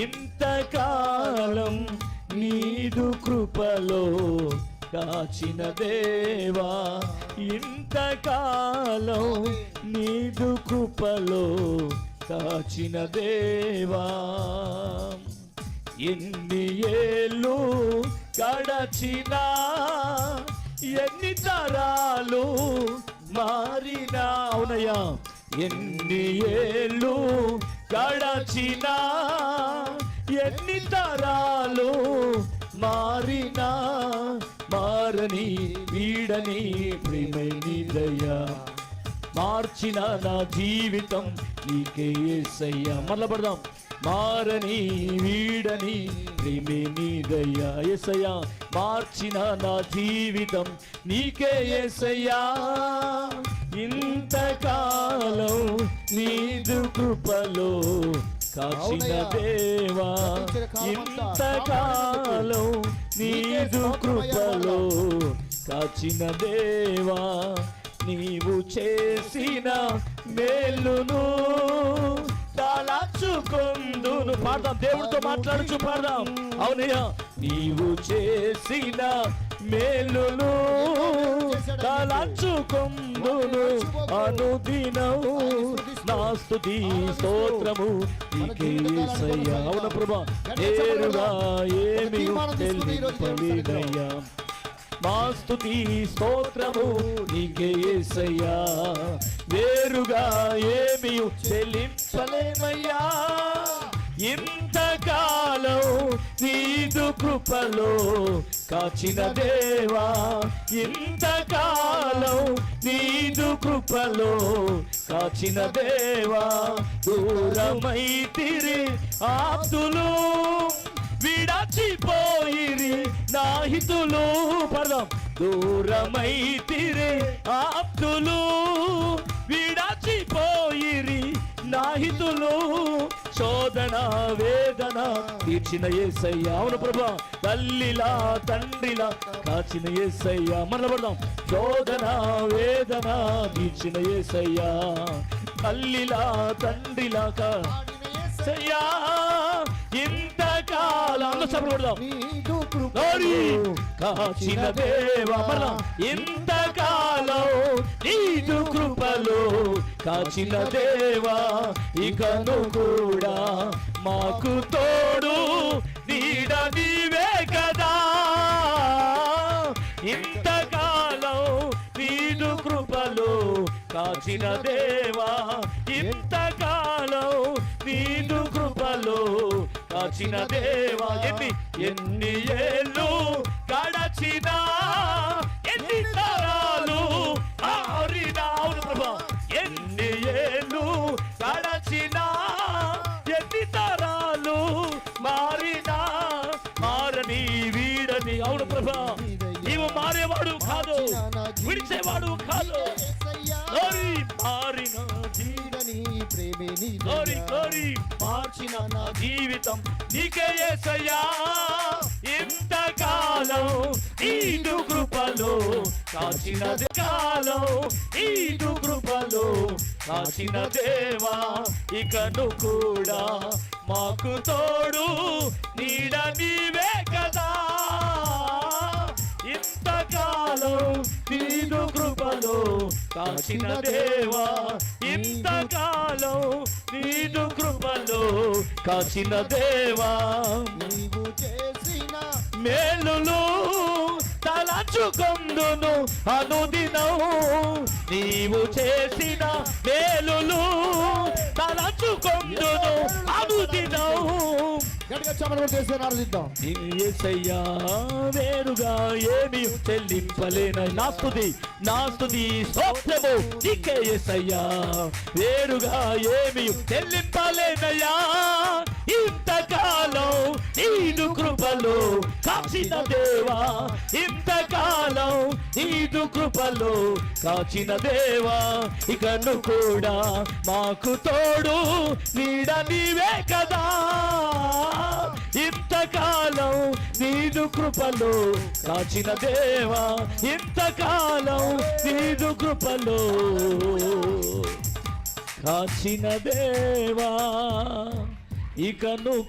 ఇంతకాలం నీదు కృపలో కాచిన దేవా, ఇంతకాలం నీదు కృపలో కాచిన దేవా, ఎన్ని ఏళ్ళు గడచినా ఎన్ని తరాలు మారినా, అవునయ్యా, ఎన్ని ఏళ్ళు గడచినా ఎన్ని తరాలు మారినా మారని వీడని ప్రేమని దయా, మార్చిన నా జీవితం నీకే యేసయ్యా. మళ్ళా పడదాం. మారని వీడని ప్రేమని దయా యేసయ్యా, మార్చిన నా జీవితం నీకే యేసయ్యా. ఇంతకాలం నీదు కృపలో కాచిన దేవా, ఇంతకాలం నీదు కృపలో కాచిన దేవా, నీవు చేసిన మేలును తలచుకొందును. పాడదాం, దేవుడితో మాట్లాడుచు పాడదాం. అవునయ్యా, నీవు చేసిన మేలును తలచుకొందును అనుదినము, నా స్తుతి స్తోత్రము నీకే యేసయ్యా. అవును ప్రభా, నేరుగా ఏమీ తెలియదయ్యా, మా స్తుతి స్తోత్రము నీకే యేసయ్యా, వేరుగా ఏమీ చెల్లించలేమయ్యా. ఇంతకాలం నీదు కృపలో కాచిన దేవా, ఇంతకాలం నీదు కృపలో కాచిన దేవా, దూరమైతిరి ఆప్తులు విడచిపోయిరి నా హితులు. పడదాం. దూరమైతిరి ఆప్తులు విడచిపోయిరి నా హితులు, శోధన వేదన తీర్చిన యేసయ్యా. అవును ప్రభా, తల్లిలా తండ్రిలా కాచిన యేసయ్యా. మరల పడదాం. శోధన వేదన తీర్చిన యేసయ్యా, తల్లిలా తండ్రిలా కాచిన యేసయ్యా. ఇంతకాలం కాచిన దేవా, మరలా ఇంతకాలం నీదు కృపలో కాచిన దేవా, ఇకను కూడా మాకు తోడు నీడ నీవే కదా. ఇంతకాలం నీదు కృపలో కాచిన దేవా, ఇంతకాలం నీదు కృపలో కాచిన దేవా, ఎన్ని ఏళ్ళు గడచినా ఎన్ని తరాలు మారినా, అవును ప్రభా, ఎన్ని ఏళ్ళు గడచినా ఎన్ని తరాలు మారినా మారని వీడని, అవును ప్రభా, నీవు మారేవాడు కాదు, విడిచేవాడు కాదు. మారిన మార్చిన నా జీవితం నీకే యేసయ్యా. ఇంతకాలం నీదు కృపలో కాచిన కాలం నీదు కృపలో కాచిన దేవా, ఇకను కూడా మాకు తోడు నీడ నీవే కదా. ఇంతకాలం నీదు కృపలో కాచిన దేవా, ఇంతకాలం నీదు కృపలో కాచిన దేవా, నీవు చేసిన మేలులు తలచుకొందును అనుదినం, నీవు చేసిన మేలులు తలచుకొందును అనుదినం. యేసయ్యా, వేరుగా ఏమీ చెల్లింపలేన నా స్తుతి స్తోత్రము నీకే యేసయ్యా, వేరుగా ఏమీ చెల్లింపలేనయ్యా. ఇంతకాలం నీదు కృపలో కాచిన దేవా, ఇంతకాలం నీదు కృపలో కాచిన దేవా, ఇకను కూడా మాకు తోడు నీడ నీవే కదా. ఇంతకాలం నీదు కృపలో కాచిన దేవా, ఇంతకాలం నీదు కృపలో కాచిన దేవా, ఇక నువ్వు